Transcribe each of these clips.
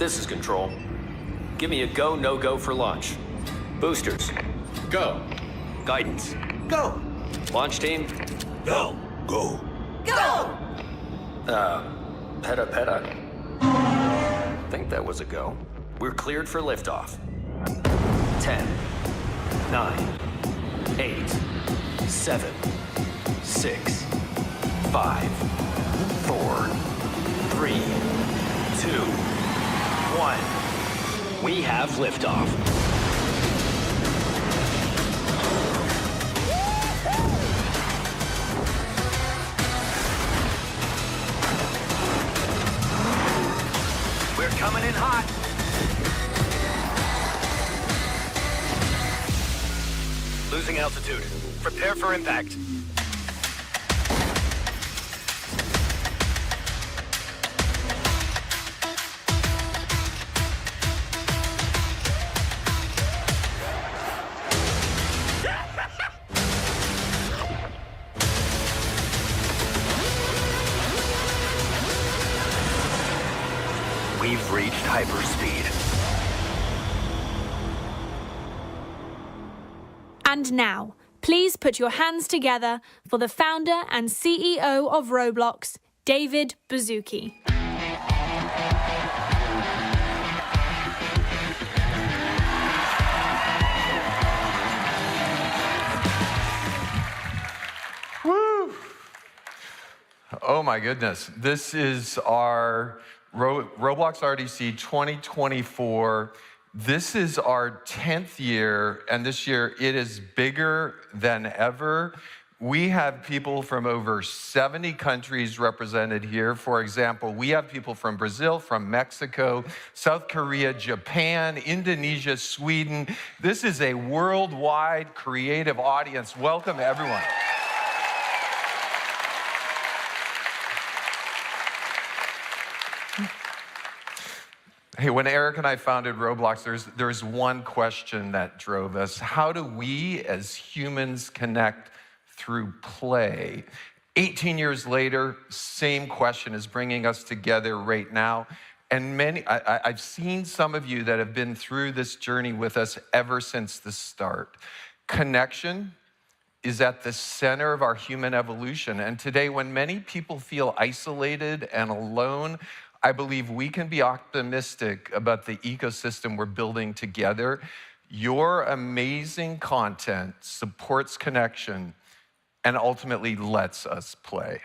This is Control. Give me a go, no-go for launch. Boosters. Go. Guidance. Go. Launch team. Go. Go. Go! Peta. Think that was a go. We're cleared for liftoff. 10, 9, 8, 7, 6, 5, 4, 3, 2, 1. We have liftoff. We're coming in hot. Losing altitude. Prepare for impact. We've reached hyperspeed. And now, please put your hands together for the founder and CEO of Roblox, David Baszucki. Woo! Oh my goodness. This is our Roblox RDC 2024. This is our 10th year, and this year it is bigger than ever. We have people from over 70 countries represented here. For example, we have people from Brazil, from Mexico, South Korea, Japan, Indonesia, Sweden. This is a worldwide creative audience. Welcome, everyone. Hey, when Eric and I founded Roblox, there's one question that drove us. How do we as humans connect through play? 18 years later, same question is bringing us together right now. And I've seen some of you that have been through this journey with us ever since the start. Connection is at the center of our human evolution. And today, when many people feel isolated and alone, I believe we can be optimistic about the ecosystem we're building together. Your amazing content supports connection and ultimately lets us play.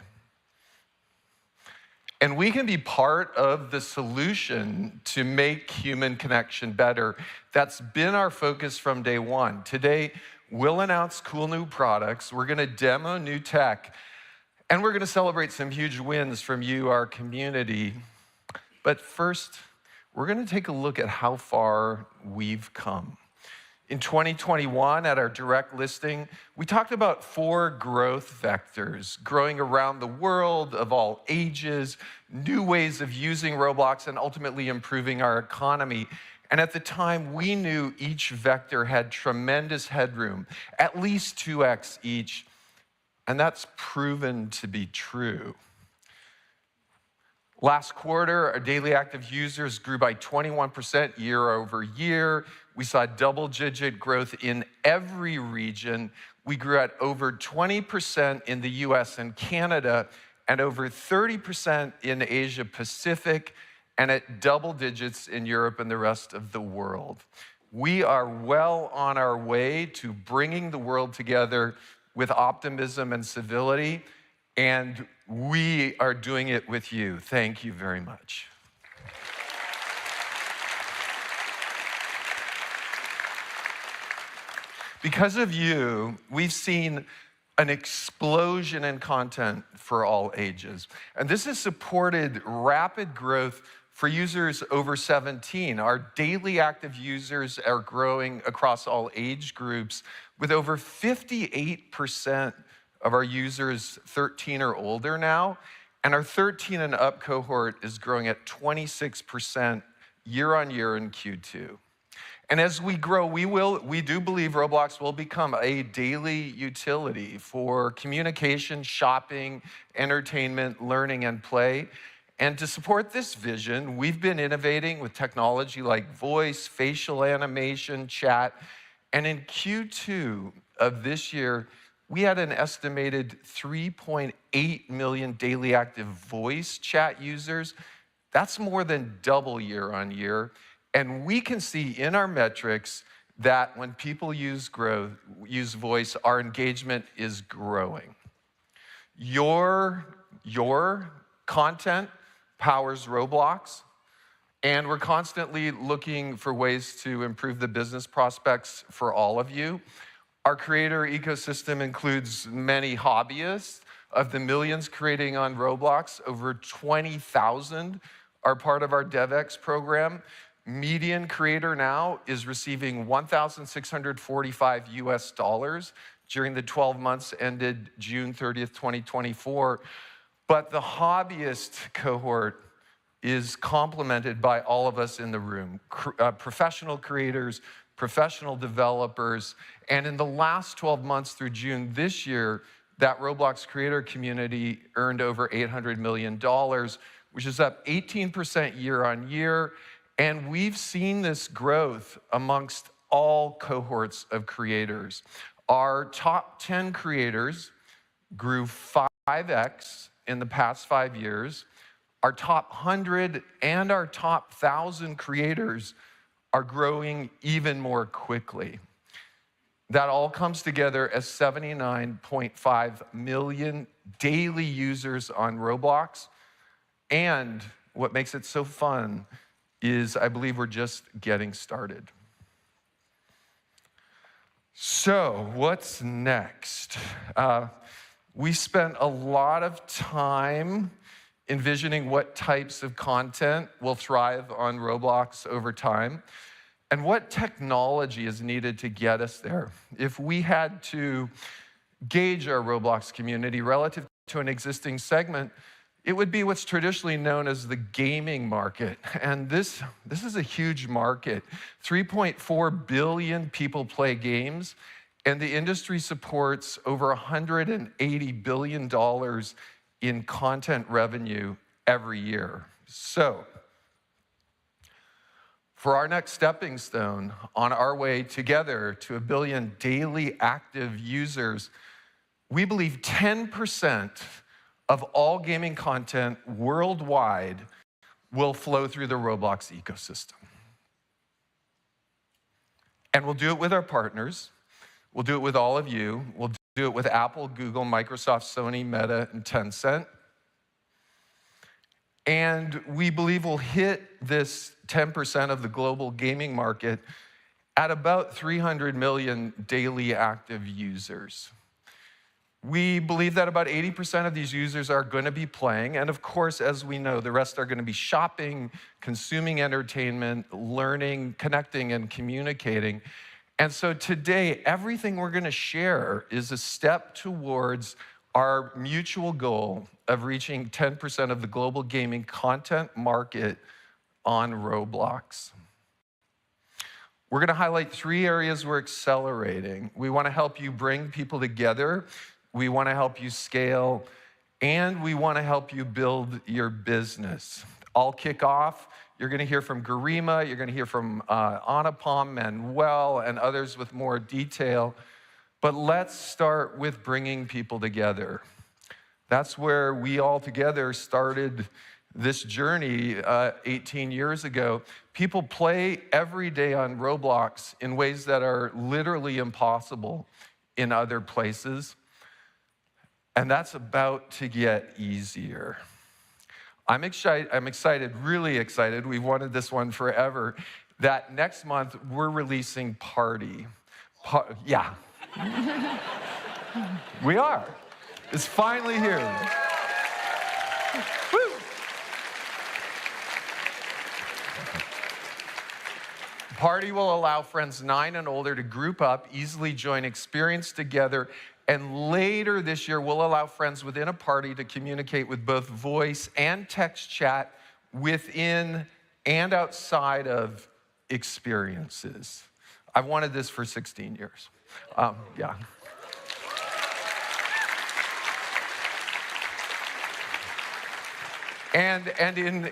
And we can be part of the solution to make human connection better. That's been our focus from day one. Today, we'll announce cool new products, we're gonna demo new tech, and we're gonna celebrate some huge wins from you, our community. But first, we're gonna take a look at how far we've come. In 2021, at our direct listing, we talked about 4 growth vectors, growing around the world of all ages, new ways of using Roblox, and ultimately improving our economy. And at the time, we knew each vector had tremendous headroom, at least 2x each, and that's proven to be true. Last quarter, our daily active users grew by 21% year over year. We saw double-digit growth in every region. We grew at over 20% in the US and Canada, and over 30% in Asia Pacific, and at double digits in Europe and the rest of the world. We are well on our way to bringing the world together with optimism and civility, and we are doing it with you. Thank you very much. Because of you, we've seen an explosion in content for all ages. And this has supported rapid growth for users over 17. Our daily active users are growing across all age groups, with over 58% of our users 13 or older now, and our 13 and up cohort is growing at 26% year on year in Q2. And as we grow, we do believe Roblox will become a daily utility for communication, shopping, entertainment, learning, and play. And to support this vision, we've been innovating with technology like voice, facial animation, chat. And in Q2 of this year, we had an estimated 3.8 million daily active voice chat users. That's more than double year on year. And we can see in our metrics that when people use voice, our engagement is growing. Your content powers Roblox, and we're constantly looking for ways to improve the business prospects for all of you. Our creator ecosystem includes many hobbyists. Of the millions creating on Roblox, over 20,000 are part of our DevX program. Median creator now is receiving $1,645 US during the 12 months ended June 30th, 2024. But the hobbyist cohort is complemented by all of us in the room, professional creators, professional developers, and in the last 12 months through June this year, that Roblox creator community earned over $800 million, which is up 18% year on year, and we've seen this growth amongst all cohorts of creators. Our top 10 creators grew 5x in the past 5 years. Our top 100 and our top 1,000 creators are growing even more quickly. That all comes together as 79.5 million daily users on Roblox. And what makes it so fun is I believe we're just getting started. So what's next? We spent a lot of time envisioning what types of content will thrive on Roblox over time and what technology is needed to get us there. If we had to gauge our Roblox community relative to an existing segment, it would be what's traditionally known as the gaming market. And this is a huge market. 3.4 billion people play games, and the industry supports over $180 billion in content revenue every year. So, for our next stepping stone on our way together to 1 billion daily active users, we believe 10% of all gaming content worldwide will flow through the Roblox ecosystem. And we'll do it with our partners. We'll do it with all of you. We'll do it with Apple, Google, Microsoft, Sony, Meta, and Tencent. And we believe we'll hit this 10% of the global gaming market at about 300 million daily active users. We believe that about 80% of these users are going to be playing, and of course, as we know, the rest are going to be shopping, consuming entertainment, learning, connecting, and communicating. And so today, everything we're going to share is a step towards our mutual goal of reaching 10% of the global gaming content market on Roblox. We're going to highlight 3 areas we're accelerating. We want to help you bring people together. We want to help you scale, and we want to help you build your business. I'll kick off. You're going to hear from Garima, you're going to hear from Anupam, Manuel, and others with more detail. But let's start with bringing people together. That's where we all together started this journey 18 years ago. People play every day on Roblox in ways that are literally impossible in other places. And that's about to get easier. I'm excited, really excited. We've wanted this one forever. That next month, we're releasing Party. Yeah. We are. It's finally here. Woo! Party will allow friends 9 and older to group up, easily join experience together, and later this year, we'll allow friends within a party to communicate with both voice and text chat within and outside of experiences. I've wanted this for 16 years. Yeah. And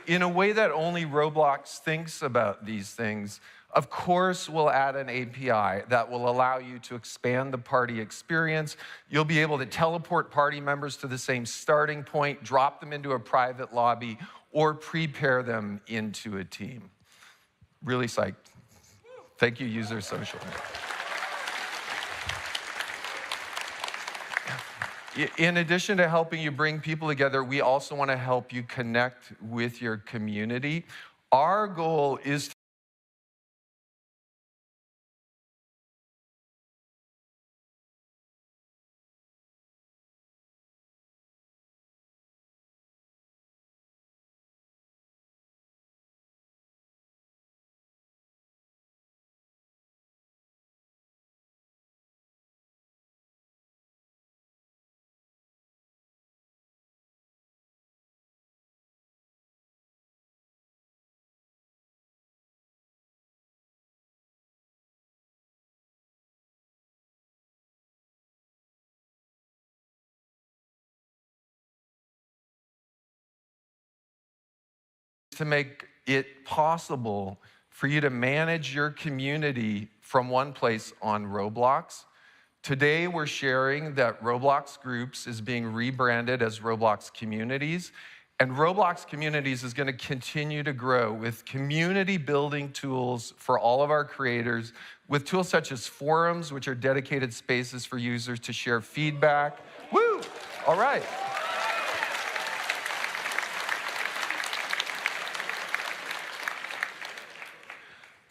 in a way that only Roblox thinks about these things, of course, we'll add an API that will allow you to expand the party experience. You'll be able to teleport party members to the same starting point, drop them into a private lobby, or prepare them into a team. Really psyched. Thank you, User Social. In addition to helping you bring people together, we also want to help you connect with your community. Our goal is to make it possible for you to manage your community from one place on Roblox. Today, we're sharing that Roblox Groups is being rebranded as Roblox Communities, and Roblox Communities is going to continue to grow with community building tools for all of our creators, with tools such as forums, which are dedicated spaces for users to share feedback. Woo! All right.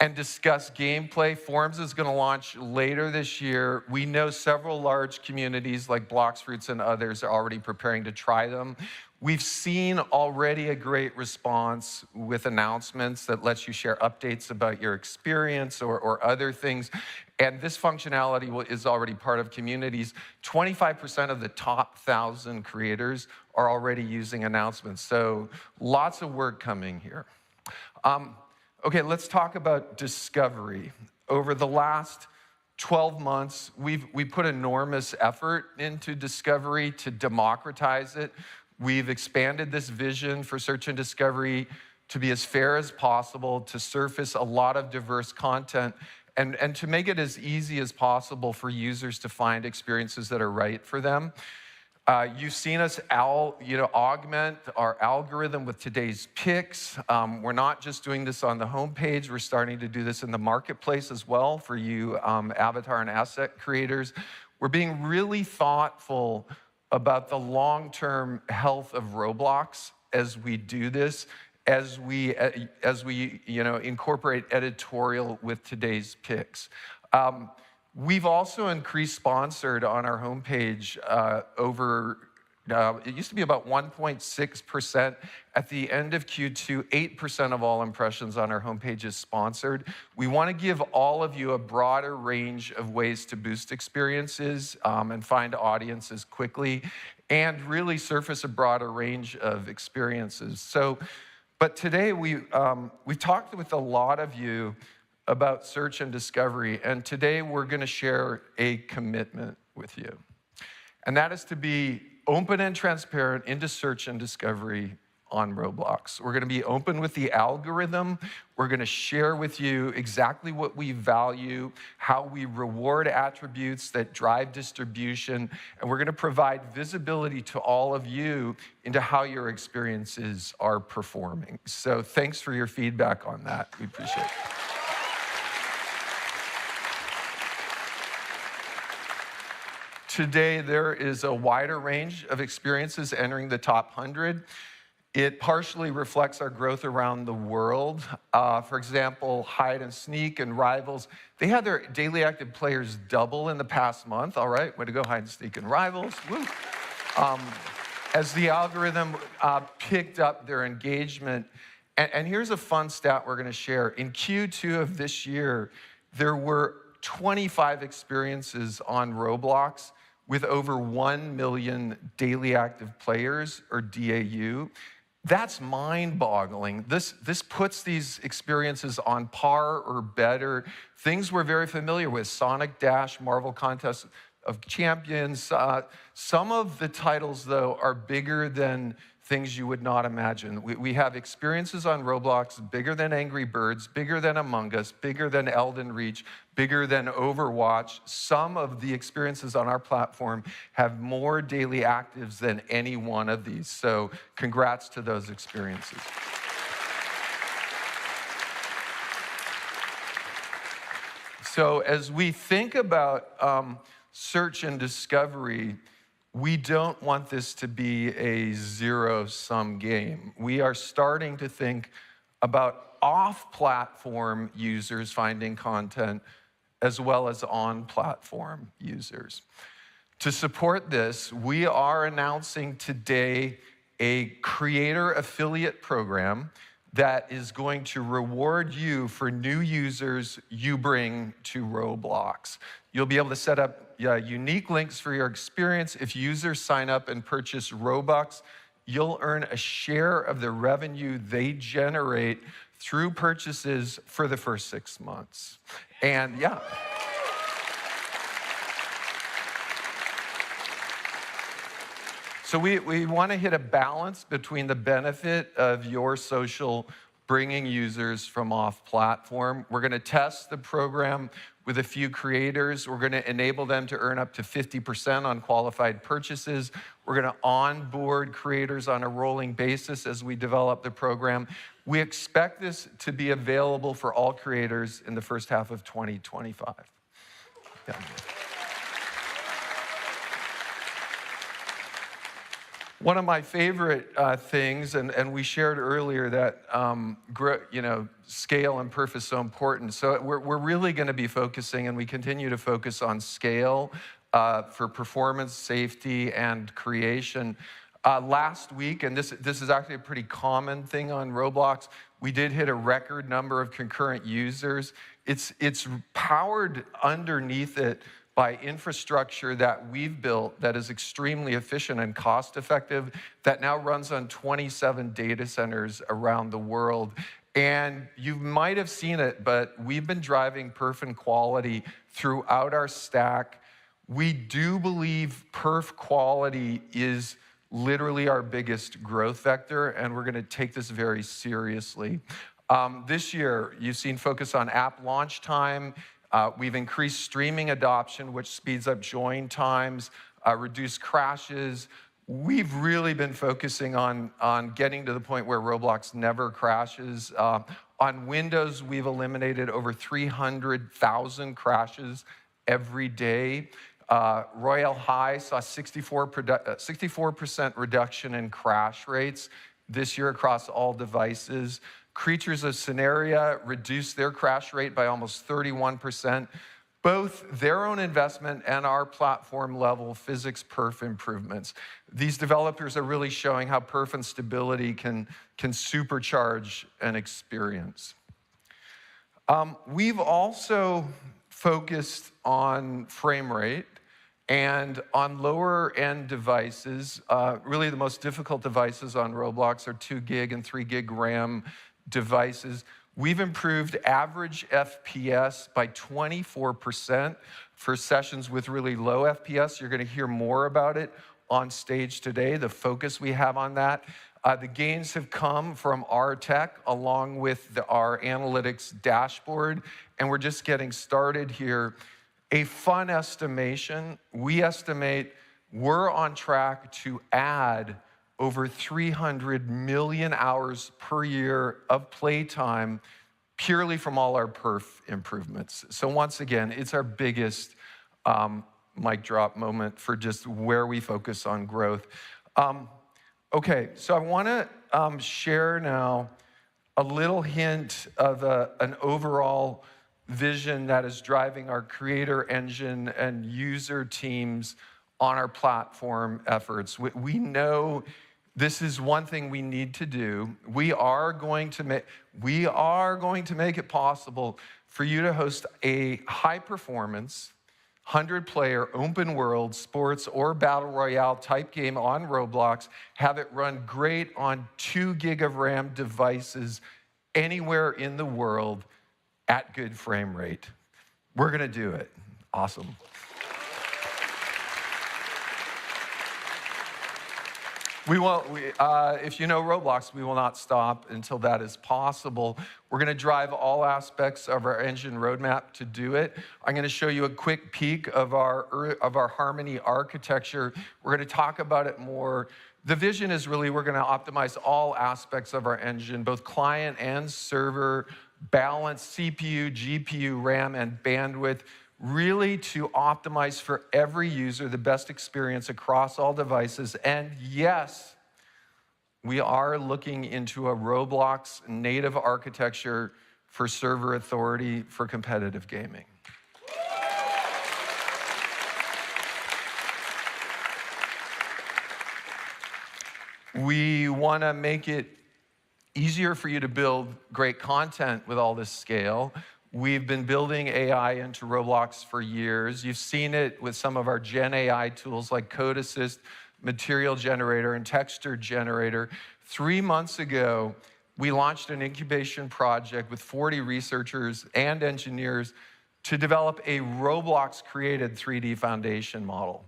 And discuss gameplay. Forums is going to launch later this year. We know several large communities like Blocks Fruits and others are already preparing to try them. We've seen already a great response with announcements that lets you share updates about your experience or other things. And this functionality is already part of communities. 25% of the top 1,000 creators are already using announcements. So lots of work coming here. Okay, let's talk about discovery. Over the last 12 months, we put enormous effort into discovery to democratize it. We've expanded this vision for search and discovery to be as fair as possible, to surface a lot of diverse content, and to make it as easy as possible for users to find experiences that are right for them. You've seen us augment our algorithm with today's picks. We're not just doing this on the homepage. We're starting to do this in the marketplace as well for you avatar and asset creators. We're being really thoughtful about the long-term health of Roblox as we do this, as we incorporate editorial with today's picks. We've also increased sponsored on our homepage it used to be about 1.6%. At the end of Q2, 8% of all impressions on our homepage is sponsored. We want to give all of you a broader range of ways to boost experiences and find audiences quickly, and really surface a broader range of experiences. But today we've talked with a lot of you about search and discovery, and today we're going to share a commitment with you. And that is to be open and transparent into search and discovery on Roblox. We're going to be open with the algorithm. We're going to share with you exactly what we value, how we reward attributes that drive distribution, and we're going to provide visibility to all of you into how your experiences are performing. So thanks for your feedback on that. We appreciate it. Today, there is a wider range of experiences entering the top 100. It partially reflects our growth around the world. For example, Hide and Sneak and Rivals, they had their daily active players double in the past month. All right, way to go, Hide and Sneak and Rivals. Woo. As the algorithm picked up their engagement. And here's a fun stat we're going to share. In Q2 of this year, there were 25 experiences on Roblox with over 1 million daily active players, or DAU. That's mind-boggling. This puts these experiences on par or better. Things we're very familiar with, Sonic Dash, Marvel Contest of Champions. Some of the titles, though, are bigger than things you would not imagine. We have experiences on Roblox bigger than Angry Birds, bigger than Among Us, bigger than Elden Reach, bigger than Overwatch. Some of the experiences on our platform have more daily actives than any one of these. So congrats to those experiences. So as we think about search and discovery, we don't want this to be a zero-sum game. We are starting to think about off-platform users finding content as well as on-platform users. To support this, we are announcing today a creator affiliate program that is going to reward you for new users you bring to Roblox. You'll be able to set up unique links for your experience. If users sign up and purchase Robux, you'll earn a share of the revenue they generate through purchases for the first 6 months. And yeah. So we want to hit a balance between the benefit of your social bringing users from off-platform. We're going to test the program with a few creators. We're going to enable them to earn up to 50% on qualified purchases. We're going to onboard creators on a rolling basis as we develop the program. We expect this to be available for all creators in the first half of 2025. Yeah. One of my favorite things, and we shared earlier that scale and perf is so important. So we're really going to be focusing, and we continue to focus on scale for performance, safety, and creation. Last week, and this is actually a pretty common thing on Roblox, we did hit a record number of concurrent users. It's powered underneath it by infrastructure that we've built that is extremely efficient and cost-effective, that now runs on 27 data centers around the world. And you might have seen it, but we've been driving perf and quality throughout our stack. We do believe perf quality is literally our biggest growth vector, and we're gonna take this very seriously. This year, you've seen focus on app launch time. We've increased streaming adoption, which speeds up join times, reduced crashes. We've really been focusing on getting to the point where Roblox never crashes. On Windows, we've eliminated over 300,000 crashes every day. Royale High saw 64% reduction in crash rates this year across all devices. Creatures of Scenaria reduced their crash rate by almost 31%. Both their own investment and our platform level physics perf improvements. These developers are really showing how perf and stability can supercharge an experience. We've also focused on frame rate and on lower end devices. Really the most difficult devices on Roblox are 2 gig and 3 gig RAM devices. We've improved average FPS by 24% for sessions with really low FPS. You're going to hear more about it on stage today, the focus we have on that. The gains have come from our tech along with our analytics dashboard, and we're just getting started here. A fun estimation, we estimate we're on track to add over 300 million hours per year of playtime purely from all our perf improvements. So once again, it's our biggest mic drop moment for just where we focus on growth. Okay, so I wanna share now a little hint of an overall vision that is driving our creator engine and user teams on our platform efforts. We know this is one thing we need to do. We are going to make it possible for you to host a high performance, 100-player open world sports or battle royale type game on Roblox, have it run great on 2 gig of RAM devices anywhere in the world at good frame rate. We're gonna do it. Awesome. If you know Roblox, we will not stop until that is possible. We're going to drive all aspects of our engine roadmap to do it. I'm going to show you a quick peek of our Harmony architecture. We're going to talk about it more. The vision is really we're going to optimize all aspects of our engine, both client and server, balance CPU, GPU, RAM, and bandwidth, really to optimize for every user the best experience across all devices. And yes, we are looking into a Roblox native architecture for server authority for competitive gaming. We want to make it easier for you to build great content with all this scale. We've been building AI into Roblox for years. You've seen it with some of our Gen AI tools like Code Assist, Material Generator, and Texture Generator. 3 months ago, we launched an incubation project with 40 researchers and engineers to develop a Roblox-created 3D foundation model.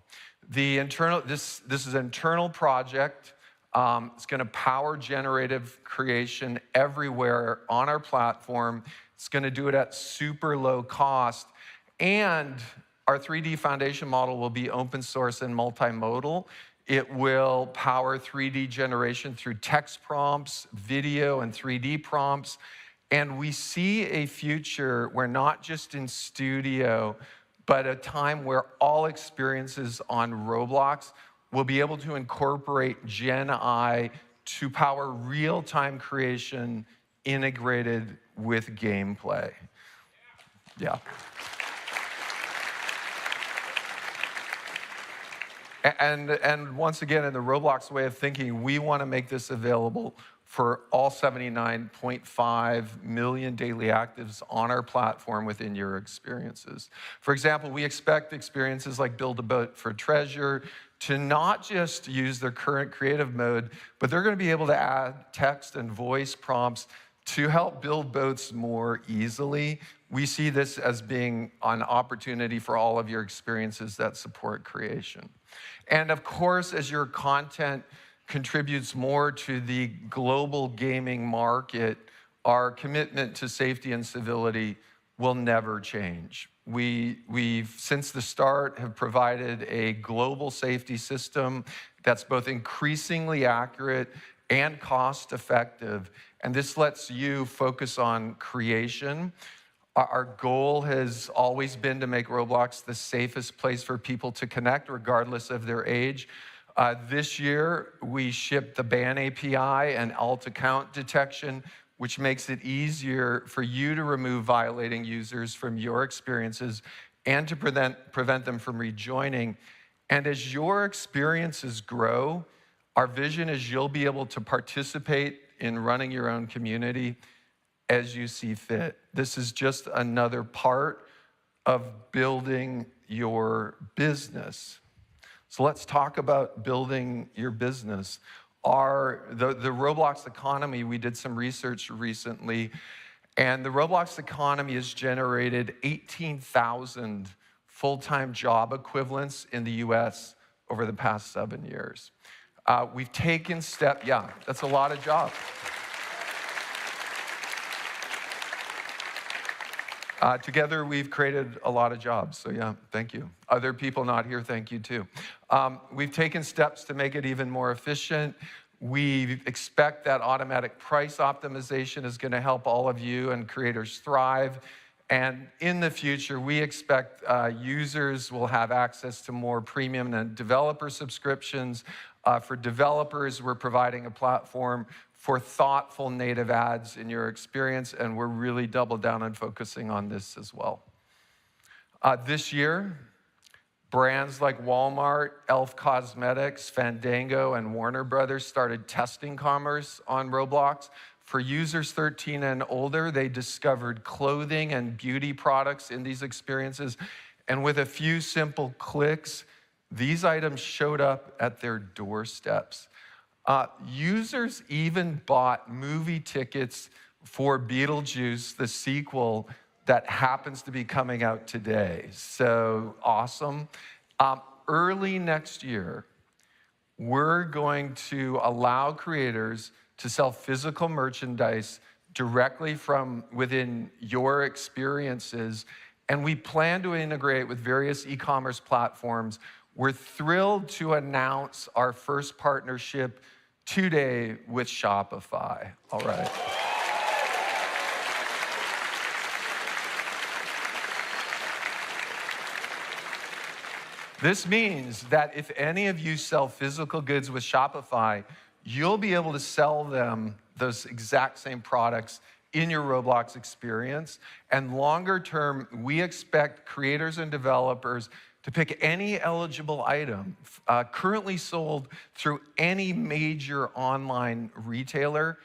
This is an internal project. It's going to power generative creation everywhere on our platform. It's going to do it at super low cost. And our 3D foundation model will be open source and multimodal. It will power 3D generation through text prompts, video, and 3D prompts. And we see a future where not just in studio, but a time where all experiences on Roblox will be able to incorporate Gen AI to power real-time creation integrated with gameplay. Yeah. And once again, in the Roblox way of thinking, we want to make this available for all 79.5 million daily actives on our platform within your experiences. For example, we expect experiences like Build a Boat for Treasure to not just use their current creative mode, but they're going to be able to add text and voice prompts to help build boats more easily. We see this as being an opportunity for all of your experiences that support creation. And of course, as your content contributes more to the global gaming market, our commitment to safety and civility will never change. We've, since the start, have provided a global safety system that's both increasingly accurate and cost-effective, and this lets you focus on creation. Our goal has always been to make Roblox the safest place for people to connect, regardless of their age. This year, we shipped the ban API and alt account detection, which makes it easier for you to remove violating users from your experiences and to prevent them from rejoining. And as your experiences grow, our vision is you'll be able to participate in running your own community as you see fit. This is just another part of building your business. So let's talk about building your business. The Roblox economy, we did some research recently, and the Roblox economy has generated 18,000 full-time job equivalents in the US over the past 7 years. We've taken steps, yeah, that's a lot of jobs. Together, we've created a lot of jobs, so yeah, thank you. Other people not here, thank you too. We've taken steps to make it even more efficient. We expect that automatic price optimization is going to help all of you and creators thrive. And in the future, we expect users will have access to more premium and developer subscriptions. For developers, we're providing a platform for thoughtful native ads in your experience, and we're really doubled down on focusing on this as well. This year, brands like Walmart, Elf Cosmetics, Fandango, and Warner Brothers started testing commerce on Roblox. For users 13 and older, they discovered clothing and beauty products in these experiences, and with a few simple clicks, these items showed up at their doorsteps. Users even bought movie tickets for Beetlejuice, the sequel that happens to be coming out today. So awesome. Early next year, we're going to allow creators to sell physical merchandise directly from within your experiences, and we plan to integrate with various e-commerce platforms. We're thrilled to announce our first partnership today with Shopify. All right. This means that if any of you sell physical goods with Shopify, you'll be able to sell them those exact same products in your Roblox experience. And longer term, we expect creators and developers to pick any eligible item currently sold through any major online retailer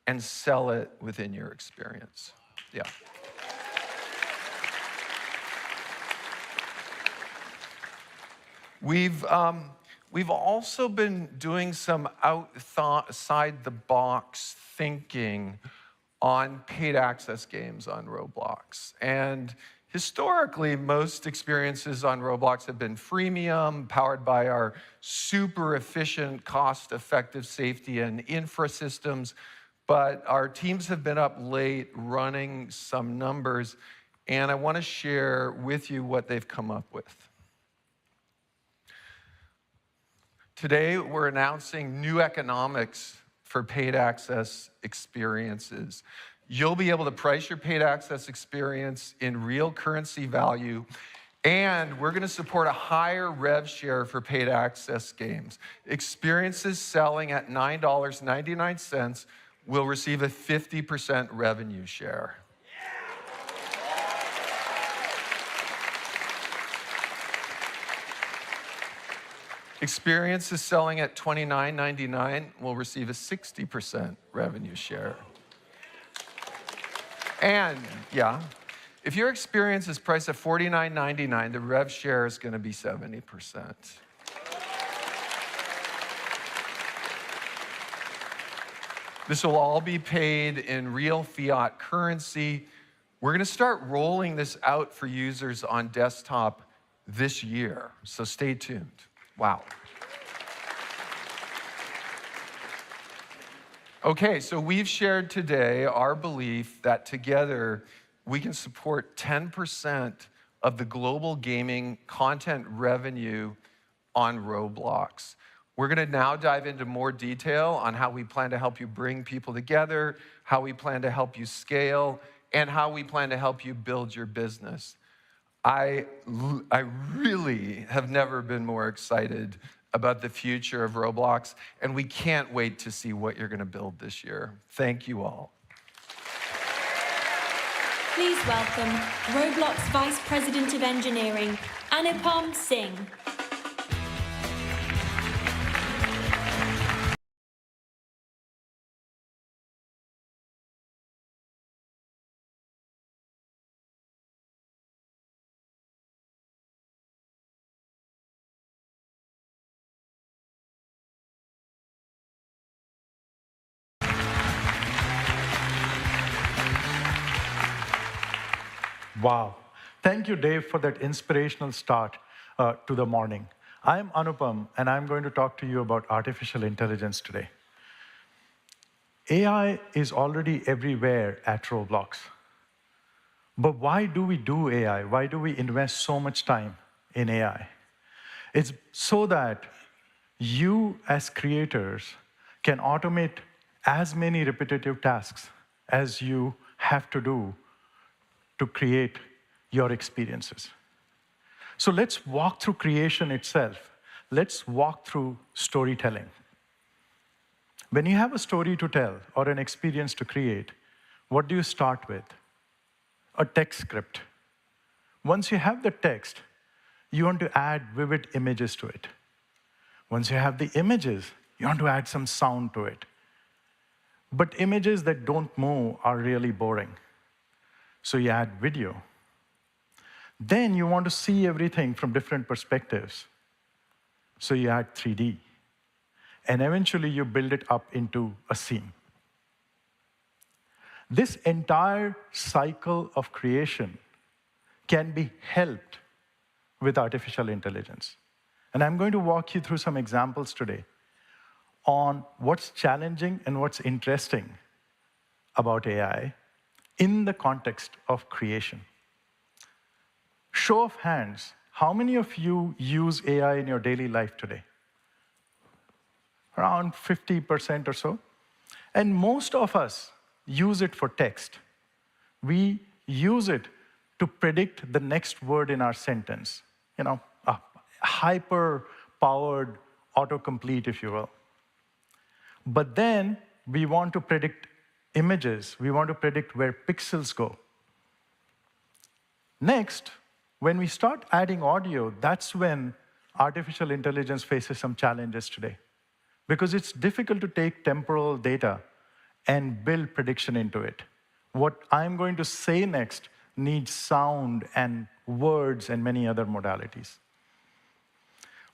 and sell it within your experience. Yeah. We've also been doing some outside-the-box thinking on paid access games on Roblox. And historically, most experiences on Roblox have been freemium, powered by our super efficient, cost-effective safety and infra systems. But our teams have been up late running some numbers, and I want to share with you what they've come up with. Today, we're announcing new economics for paid access experiences. You'll be able to price your paid access experience in real currency value, and we're going to support a higher rev share for paid access games. Experiences selling at $9.99 will receive a 50% revenue share. Experiences selling at $29.99 will receive a 60% revenue share. And yeah, if your experience is priced at $49.99, the rev share is going to be 70%. This will all be paid in real fiat currency. We're going to start rolling this out for users on desktop this year, so stay tuned. Wow. Okay, so we've shared today our belief that together we can support 10% of the global gaming content revenue on Roblox. We're going to now dive into more detail on how we plan to help you bring people together, how we plan to help you scale, and how we plan to help you build your business. I really have never been more excited about the future of Roblox, and we can't wait to see what you're going to build this year. Thank you all. Please welcome Roblox Vice President of Engineering, Anupam Singh. Wow. Thank you, Dave, for that inspirational start to the morning. I'm Anupam, and I'm going to talk to you about artificial intelligence today. AI is already everywhere at Roblox. But why do we do AI? Why do we invest so much time in AI? It's so that you, as creators, can automate as many repetitive tasks as you have to do to create your experiences. So let's walk through creation itself. Let's walk through storytelling. When you have a story to tell or an experience to create, what do you start with? A text script. Once you have the text, you want to add vivid images to it. Once you have the images, you want to add some sound to it. But images that don't move are really boring. So you add video. Then you want to see everything from different perspectives. So you add 3D. And eventually you build it up into a scene. This entire cycle of creation can be helped with artificial intelligence. And I'm going to walk you through some examples today on what's challenging and what's interesting about AI in the context of creation. Show of hands, how many of you use AI in your daily life today? Around 50% or so. And most of us use it for text. We use it to predict the next word in our sentence. You know, a hyper-powered autocomplete, if you will. But then we want to predict images. We want to predict where pixels go. Next, when we start adding audio, that's when artificial intelligence faces some challenges today. Because it's difficult to take temporal data and build prediction into it. What I'm going to say next needs sound and words and many other modalities.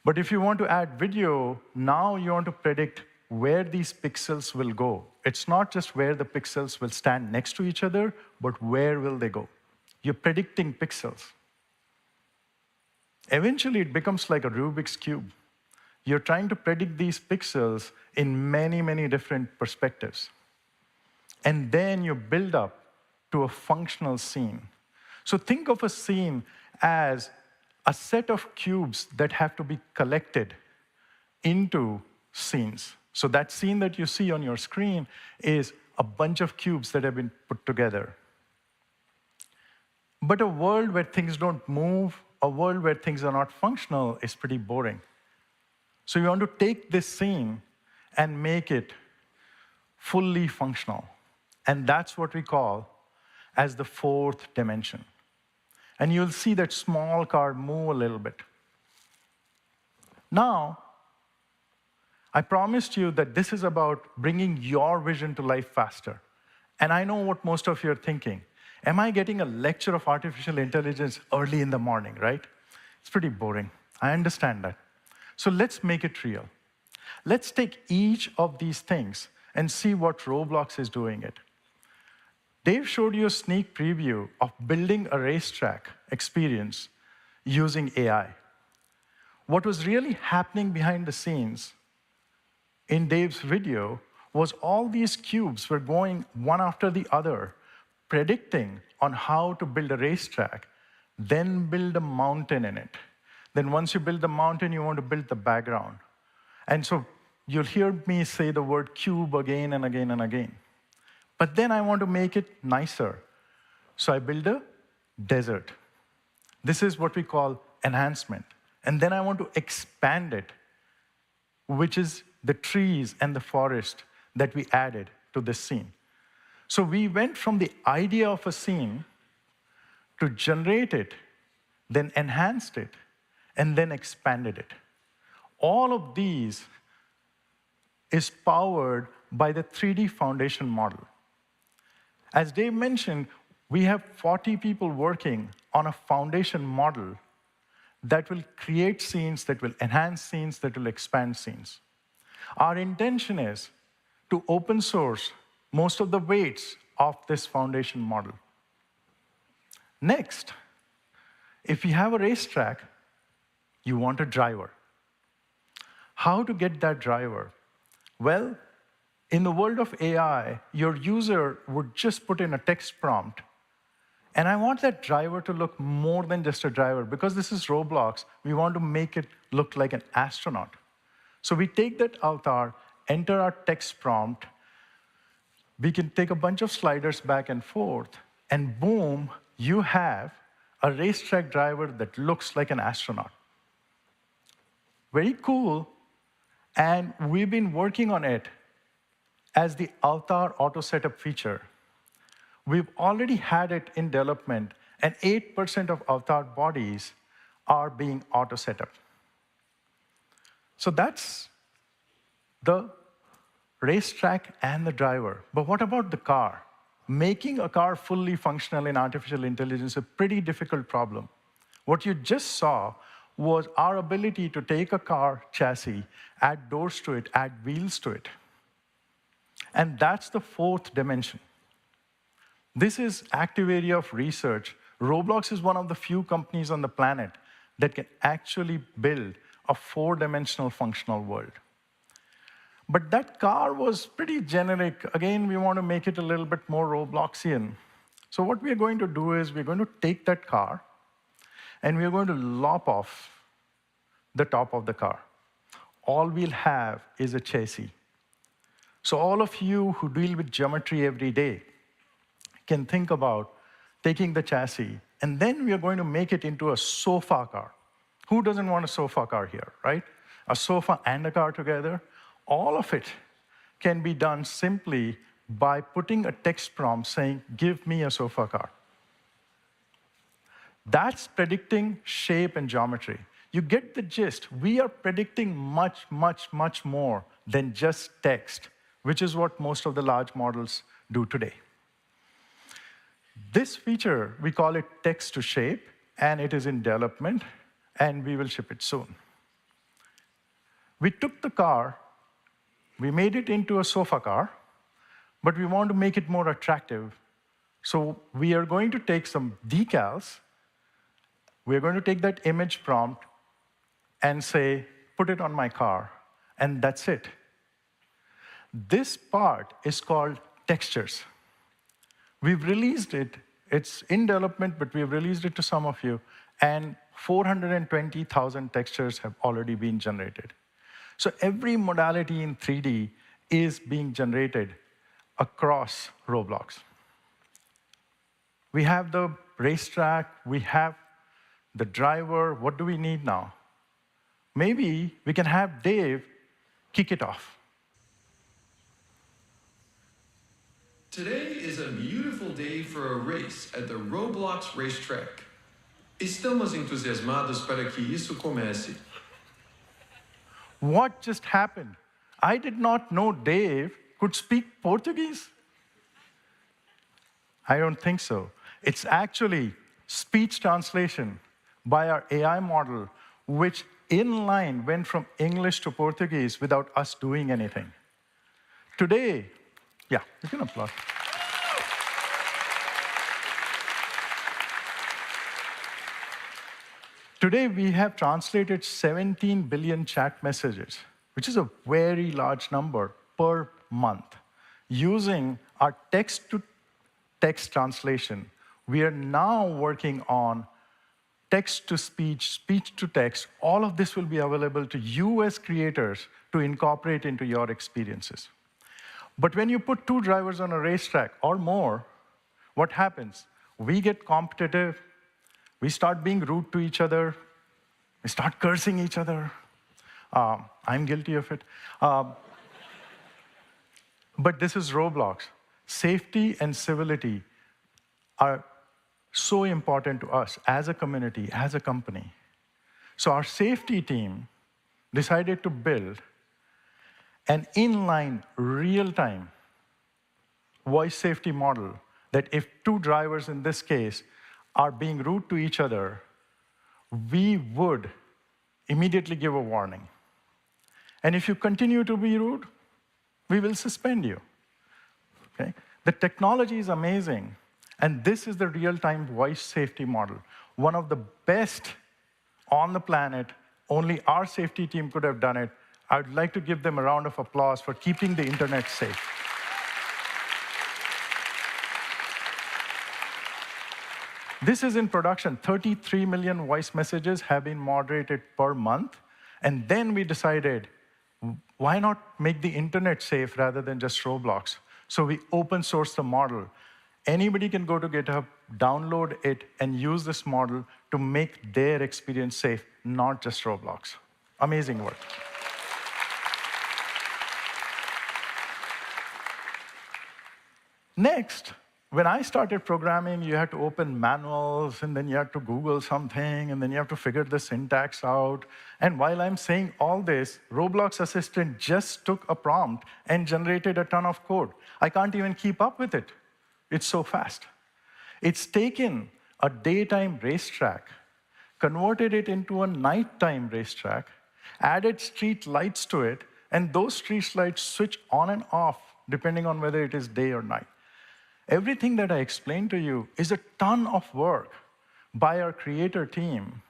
But if you want to add video, now you want to predict where these pixels will go. It's not just where the pixels will stand next to each other, but where will they go? You're predicting pixels. Eventually, it becomes like a Rubik's Cube. You're trying to predict these pixels in many, many different perspectives. And then you build up to a functional scene. So think of a scene as a set of cubes that have to be collected into scenes. So that scene that you see on your screen is a bunch of cubes that have been put together. But a world where things don't move, a world where things are not functional is pretty boring. So you want to take this scene and make it fully functional. And that's what we call as the fourth dimension. And you'll see that small car move a little bit. Now, I promised you that this is about bringing your vision to life faster. And I know what most of you are thinking. Am I getting a lecture of artificial intelligence early in the morning, right? It's pretty boring. I understand that. So let's make it real. Let's take each of these things and see what ROBLOX is doing it. Dave showed you a sneak preview of building a racetrack experience using AI. What was really happening behind the scenes in Dave's video was all these cubes were going one after the other, predicting on how to build a racetrack, then build a mountain in it. Then once you build the mountain, you want to build the background. And so you'll hear me say the word cube again and again and again. But then I want to make it nicer. So I build a desert. This is what we call enhancement. And then I want to expand it, which is the trees and the forest that we added to this scene. So we went from the idea of a scene to generate it, then enhanced it, and then expanded it. All of these is powered by the 3D foundation model. As Dave mentioned, we have 40 people working on a foundation model that will create scenes, that will enhance scenes, that will expand scenes. Our intention is to open source most of the weights of this foundation model. Next, if you have a racetrack, you want a driver. How to get that driver? Well, in the world of AI, your user would just put in a text prompt. And I want that driver to look more than just a driver. Because this is ROBLOX, we want to make it look like an astronaut. So we take that avatar, enter our text prompt. We can take a bunch of sliders back and forth, and boom, you have a racetrack driver that looks like an astronaut. Very cool, and we've been working on it as the avatar auto setup feature. We've already had it in development, and 8% of avatar bodies are being auto set up. So that's the racetrack and the driver. But what about the car? Making a car fully functional in artificial intelligence is a pretty difficult problem. What you just saw was our ability to take a car chassis, add doors to it, add wheels to it. And that's the fourth dimension. This is active area of research. ROBLOX is one of the few companies on the planet that can actually build a four-dimensional functional world. But that car was pretty generic. Again, we want to make it a little bit more Robloxian. So what we are going to do is we're going to take that car, and we're going to lop off the top of the car. All we'll have is a chassis. So all of you who deal with geometry every day can think about taking the chassis, and then we are going to make it into a sofa car. Who doesn't want a sofa car here, right? A sofa and a car together. All of it can be done simply by putting a text prompt saying, give me a sofa car. That's predicting shape and geometry. You get the gist. We are predicting much, much, much more than just text, which is what most of the large models do today. This feature, we call it text to shape, and it is in development, and we will ship it soon. We took the car, we made it into a sofa car, but we want to make it more attractive. So we are going to take some decals. We're going to take that image prompt and say, put it on my car, and that's it. This part is called textures. We've released it. It's in development, but we've released it to some of you, and 420,000 textures have already been generated. So every modality in 3D is being generated across Roblox. We have the racetrack, we have the driver. What do we need now? Maybe we can have Dave kick it off. Today is a beautiful day for a race at the ROBLOX racetrack. Estamos entusiasmados para que isso comece. What just happened? I did not know Dave could speak Portuguese. I don't think so. It's actually speech translation by our AI model, which in line went from English to Portuguese without us doing anything. Today, yeah, you can applaud. Today, we have translated 17 billion chat messages, which is a very large number per month. Using our text-to-text translation, we are now working on text-to-speech, speech-to-text. All of this will be available to you as creators to incorporate into your experiences. But when you put two drivers on a racetrack or more, what happens? We get competitive. We start being rude to each other. We start cursing each other. I'm guilty of it. But this is Roblox. Safety and civility are so important to us as a community, as a company. So our safety team decided to build an inline, real-time voice safety model that if two drivers in this case are being rude to each other, we would immediately give a warning. And if you continue to be rude, we will suspend you. Okay? The technology is amazing, and this is the real-time voice safety model. One of the best on the planet. Only our safety team could have done it. I would like to give them a round of applause for keeping the internet safe. This is in production. 33 million voice messages have been moderated per month. And then we decided, why not make the internet safe rather than just Roblox? So we open source the model. Anybody can go to GitHub, download it, and use this model to make their experience safe, not just Roblox. Amazing work. Next, when I started programming, you had to open manuals, and then you had to Google something, and then you have to figure the syntax out. And while I'm saying all this, Roblox Assistant just took a prompt and generated a ton of code. I can't even keep up with it. It's so fast. It's taken a daytime racetrack, converted it into a nighttime racetrack, added street lights to it, and those street lights switch on and off depending on whether it is day or night. Everything that I explained to you is a ton of work by our creator team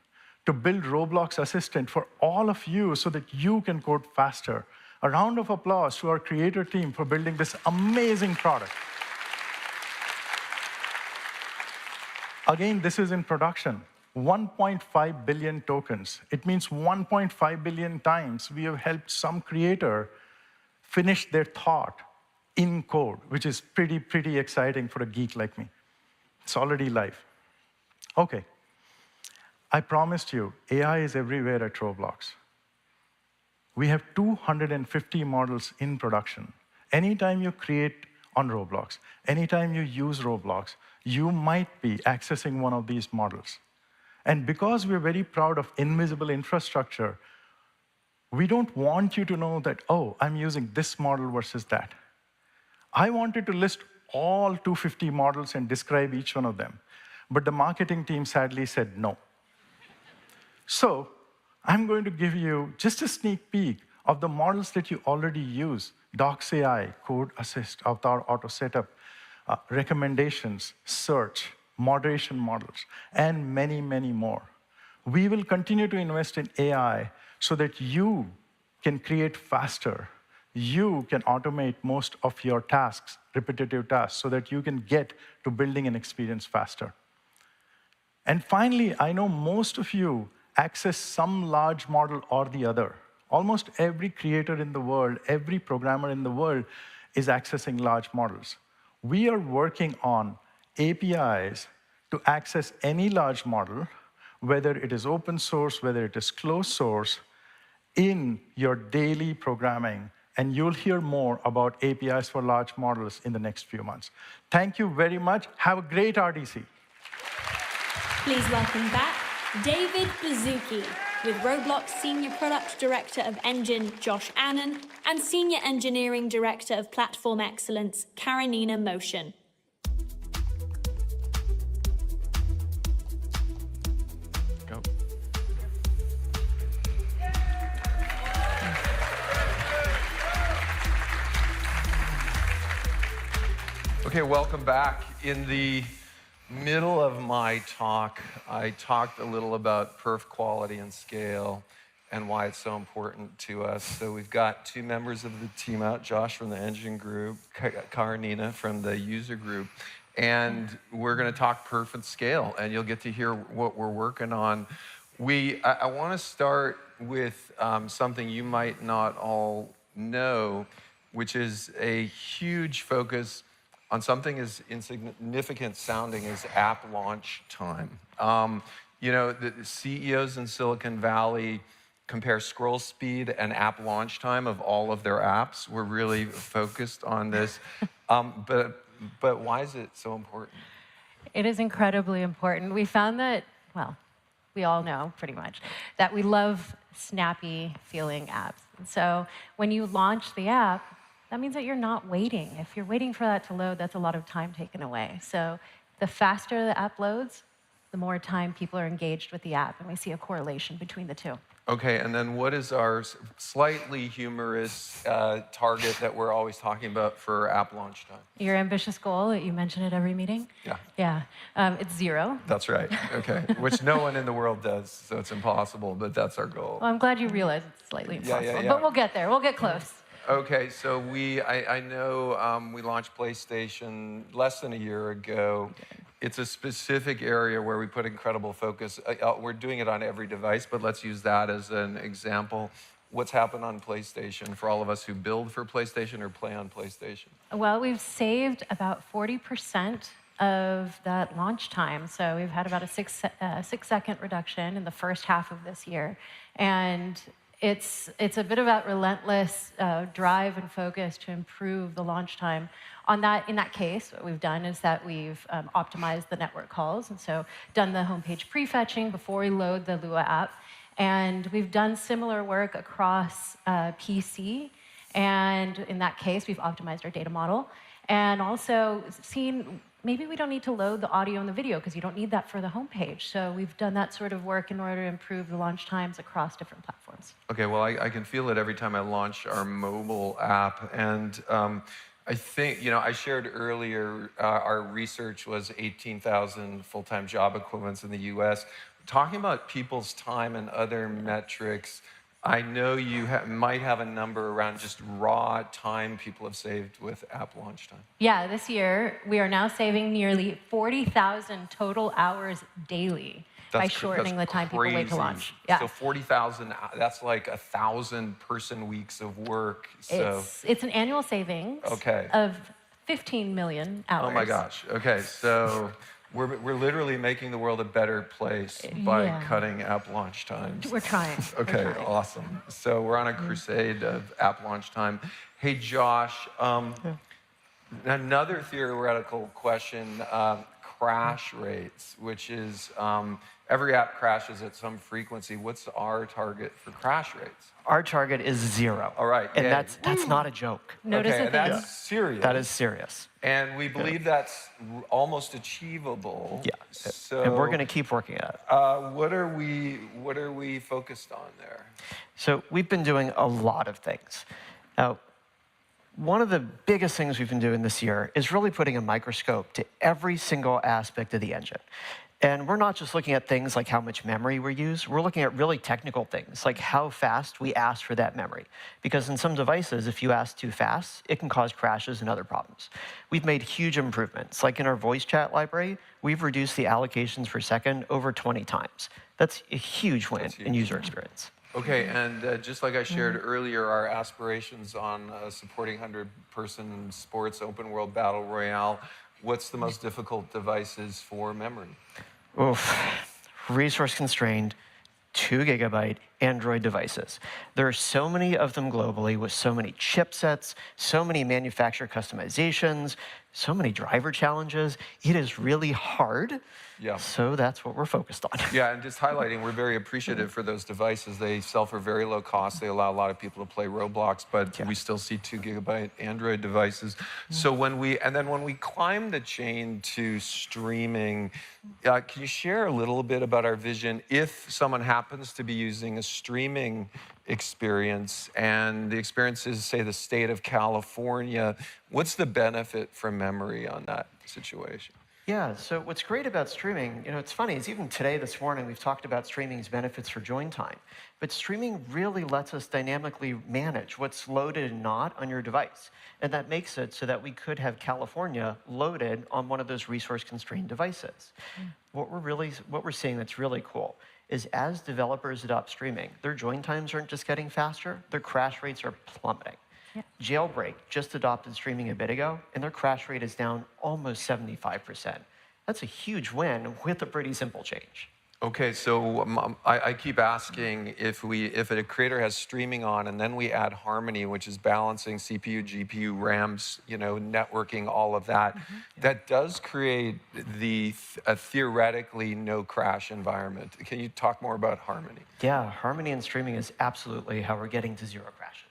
to build Roblox Assistant for all of you so that you can code faster. A round of applause to our creator team for building this amazing product. Again, this is in production. 1.5 billion tokens. It means 1.5 billion times we have helped some creator finish their thought in code, which is pretty exciting for a geek like me. It's already live. Okay. I promised you, AI is everywhere at Roblox. We have 250 models in production. Anytime you create on Roblox, anytime you use Roblox, you might be accessing one of these models. And because we're very proud of invisible infrastructure, we don't want you to know that, oh, I'm using this model versus that. I wanted to list all 250 models and describe each one of them. But the marketing team sadly said no. So I'm going to give you just a sneak peek of the models that you already use: Docs AI, Code Assist, Avatar Auto Setup, recommendations, search, moderation models, and many, many more. We will continue to invest in AI so that you can create faster. You can automate most of your tasks, repetitive tasks, so that you can get to building an experience faster. And finally, I know most of you access some large model or the other. Almost every creator in the world, every programmer in the world is accessing large models. We are working on APIs to access any large model, whether it is open source, whether it is closed source, in your daily programming. And you'll hear more about APIs for large models in the next few months. Thank you very much. Have a great RDC. Please welcome back David Baszucki, with Roblox Senior Product Director of Engine, Josh Annan, and Senior Engineering Director of Platform Excellence, Karenina Motion. Go. Okay, welcome back. In the middle of my talk, I talked a little about perf quality and scale and why it's so important to us. So we've got two members of the team out, Josh from the engine group, Karenina from the user group, and we're gonna talk perf and scale, and you'll get to hear what we're working on. I wanna start with something you might not all know, which is a huge focus on something as insignificant sounding as app launch time. You know, the CEOs in Silicon Valley compare scroll speed and app launch time of all of their apps. We're really focused on this. But why is it so important? It is incredibly important. We found that, well, we all know pretty much, that we love snappy feeling apps. And so when you launch the app, that means that you're not waiting. If you're waiting for that to load, that's a lot of time taken away. So the faster the app loads, the more time people are engaged with the app, and we see a correlation between the two. Okay, and then what is our slightly humorous target that we're always talking about for app launch time? Your ambitious goal that you mention at every meeting? Yeah. Yeah, it's 0. That's right, okay. Which no one in the world does, so it's impossible, but that's our goal. Well, I'm glad you realize it's slightly impossible, yeah. but we'll get there, we'll get close. Okay, so I know we launched PlayStation less than a year ago. It's a specific area where we put incredible focus. We're doing it on every device, but let's use that as an example. What's happened on PlayStation for all of us who build for PlayStation or play on PlayStation? Well, we've saved about 40% of that launch time. So we've had about a 6-second reduction in the first half of this year. And it's a bit about relentless drive and focus to improve the launch time. In that case, what we've done is that we've optimized the network calls, and so done the homepage prefetching before we load the Lua app. And we've done similar work across PC, and in that case, we've optimized our data model. And also seen, maybe we don't need to load the audio and the video because you don't need that for the homepage. So we've done that sort of work in order to improve the launch times across different platforms. Okay, well, I can feel it every time I launch our mobile app. And I think, you know, I shared earlier, our research was 18,000 full-time job equivalents in the US. Talking about people's time and other metrics, I know you might have a number around just raw time people have saved with app launch time. Yeah, this year we are now saving nearly 40,000 total hours daily by shortening the time people wait to launch. Yeah. So 40,000, that's like 1,000 person weeks of work. So It's an annual savings of 15 million hours. Oh my gosh. Okay, so we're literally making the world a better place by cutting app launch times. We're trying. Okay, We're trying. awesome. So we're on a crusade of app launch time. Hey, Josh, another theoretical question, crash rates, which is every app crashes at some frequency. What's our target for crash rates? Our target is 0. All right. And that's not a joke. Notice okay, the and thing. that's serious. That is serious. And we believe that's almost achievable. Yeah. So, and we're going to keep working at it. What are we focused on there? So we've been doing a lot of things. Now, one of the biggest things we've been doing this year is really putting a microscope to every single aspect of the engine. And we're not just looking at things like how much memory we use, we're looking at really technical things, like how fast we ask for that memory. Because in some devices, if you ask too fast, it can cause crashes and other problems. We've made huge improvements. Like in our voice chat library, we've reduced the allocations per second over 20 times. That's a huge win in user experience. Okay, and just like I shared earlier, our aspirations on supporting 100-person sports open world battle royale, what's the most difficult devices for memory? Oof, resource constrained, 2 GB Android devices. There are so many of them globally with so many chipsets, so many manufacturer customizations, so many driver challenges. It is really hard. Yeah. So that's what we're focused on. Yeah, and just highlighting, we're very appreciative for those devices. They sell for very low cost. They allow a lot of people to play Roblox, but we still see 2 GB Android devices. So when we climb the chain to streaming, can you share a little bit about our vision if someone happens to be using a streaming experience and the experience is, say, the state of California, what's the benefit from memory on that situation? Yeah, so what's great about streaming, it's funny, is even today, this morning, we've talked about streaming's benefits for join time. But streaming really lets us dynamically manage what's loaded and not on your device. And that makes it so that we could have California loaded on one of those resource-constrained devices. What we're seeing that's really cool is as developers adopt streaming, their join times aren't just getting faster, their crash rates are plummeting. Jailbreak just adopted streaming a bit ago, and their crash rate is down almost 75%. That's a huge win with a pretty simple change. Okay, so I keep asking if a creator has streaming on and then we add Harmony, which is balancing CPU, GPU, RAMs, networking, all of that, that does create a theoretically no crash environment. Can you talk more about Harmony? Yeah, Harmony and streaming is absolutely how we're getting to 0 crashes.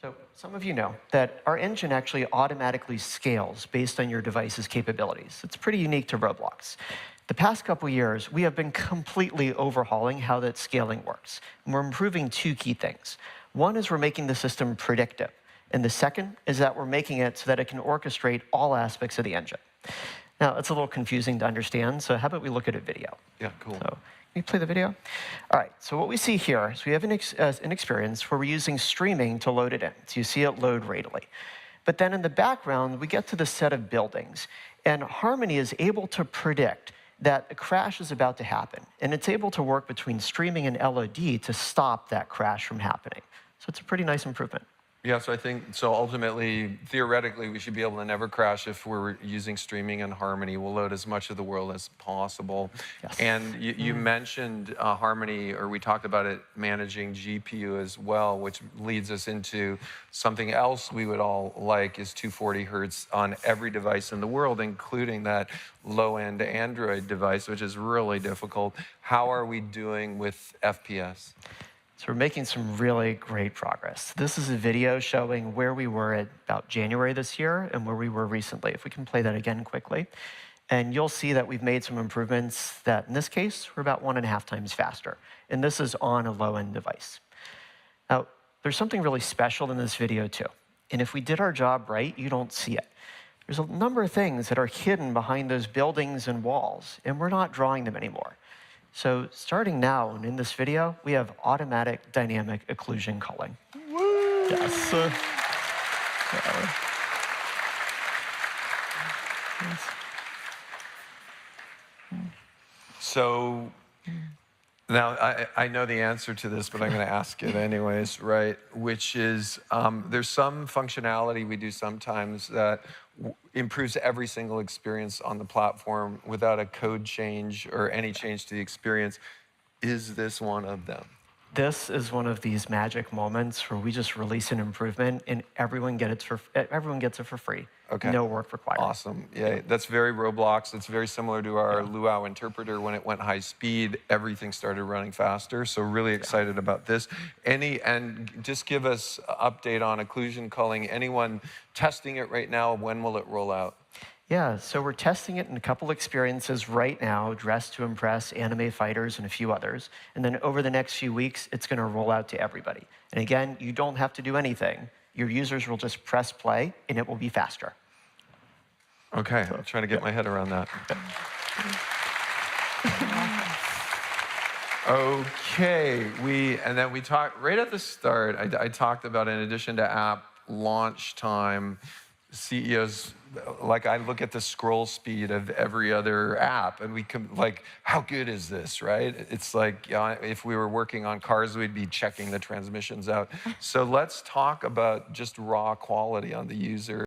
So some of you know that our engine actually automatically scales based on your device's capabilities. It's pretty unique to Roblox. The past couple years, we have been completely overhauling how that scaling works. And we're improving 2 key things. One is we're making the system predictive. And the second is that we're making it so that it can orchestrate all aspects of the engine. Now, it's a little confusing to understand, so how about we look at a video? Yeah, cool. So, can you play the video? All right, so what we see here is we have an experience where we're using streaming to load it in. So you see it load rateably. But then in the background, we get to the set of buildings. And Harmony is able to predict that a crash is about to happen. And it's able to work between streaming and LOD to stop that crash from happening. So it's a pretty nice improvement. Yeah, so I think, ultimately, theoretically, we should be able to never crash if we're using streaming and Harmony. We'll load as much of the world as possible. Yes. And you mentioned Harmony, or we talked about it managing GPU as well, which leads us into something else we would all like is 240 hertz on every device in the world, including that low-end Android device, which is really difficult. How are we doing with FPS? So we're making some really great progress. This is a video showing where we were at about January this year and where we were recently. If we can play that again quickly. And you'll see that we've made some improvements that, in this case, we're about 1.5 times faster. And this is on a low-end device. Now, there's something really special in this video, too. And if we did our job right, you don't see it. There's a number of things that are hidden behind those buildings and walls, and we're not drawing them anymore. So starting now and in this video, we have automatic dynamic occlusion culling. Woo! Yes. So now I know the answer to this, but I'm going to ask it anyways, right? Which is there's some functionality we do sometimes that improves every single experience on the platform without a code change or any change to the experience. Is this one of them? This is one of these magic moments where we just release an improvement and everyone gets it for free. Okay. No work required. Awesome. Yeah, that's very Roblox. It's very similar to our Luau interpreter. When it went high speed, everything started running faster. So really excited about this. And just give us an update on occlusion culling. Anyone testing it right now? When will it roll out? Yeah, so we're testing it in a couple experiences right now, Dress to Impress, Anime Fighters, and a few others. And then over the next few weeks, it's going to roll out to everybody. And again, you don't have to do anything. Your users will just press play, and it will be faster. Okay, I'm trying to get my head around that. Okay, and then we talked, right at the start, I talked about, in addition to app launch time, CEOs, like, I look at the scroll speed of every other app, and we can, like, how good is this, right? It's like, if we were working on cars, we'd be checking the transmissions out. So let's talk about just raw quality on the user.